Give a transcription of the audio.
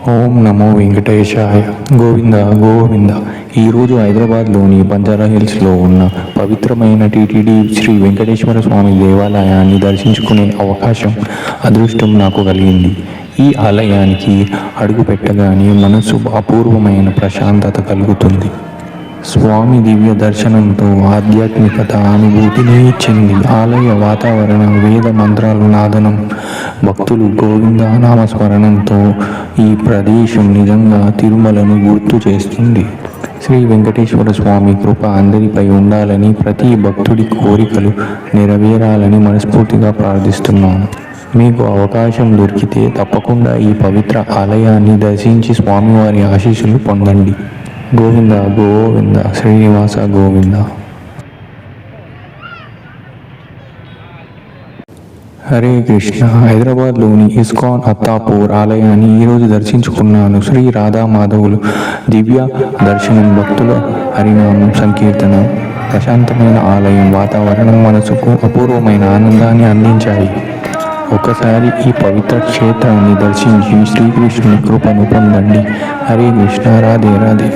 ఓం నమో వెంకటేశాయ. గోవింద గోవింద. ఈరోజు హైదరాబాద్లోని బంజారా హిల్స్లో ఉన్న పవిత్రమైన టీటీడీ శ్రీ వెంకటేశ్వర స్వామి దేవాలయాన్ని దర్శించుకునే అవకాశం, అదృష్టం నాకు కలిగింది. ఈ ఆలయానికి అడుగు పెట్టగానే మనసు అపూర్వమైన ప్రశాంతత కలుగుతుంది. స్వామి దివ్య దర్శనంతో ఆధ్యాత్మికత అనుభూతిని ఇచ్చింది. ఆలయ వాతావరణం, వేద మంత్రాల నాదనం, భక్తులు గోవింద నామస్మరణంతో ఈ ప్రదేశం నిజంగా తిరుమలను గుర్తు చేస్తుంది. శ్రీ వెంకటేశ్వర స్వామి కృప అందరిపై ఉండాలని, ప్రతి భక్తుడి కోరికలు నెరవేరాలని మనస్ఫూర్తిగా ప్రార్థిస్తున్నాను. మీకు అవకాశం దొరికితే తప్పకుండా ఈ పవిత్ర ఆలయాన్ని దర్శించి స్వామివారి ఆశీస్సులు పొందండి. గోవింద గోవింద. శ్రీనివాస గోవింద. హరే కృష్ణ. హైదరాబాద్లోని ఇస్కాన్ అత్తాపూర్ ఆలయాన్ని ఈరోజు దర్శించుకున్నాను. శ్రీ రాధా మాధవులు దివ్య దర్శనం, భక్తుల హరినామం సంకీర్తన, ప్రశాంతమైన ఆలయం వాతావరణం మనసుకు అపూర్వమైన ఆనందాన్ని అందించాయి. ఒకసారి ఈ పవిత్ర క్షేత్రాన్ని దర్శించి శ్రీకృష్ణుని కృపను పొందండి. హరే కృష్ణ. రాధే రాధే.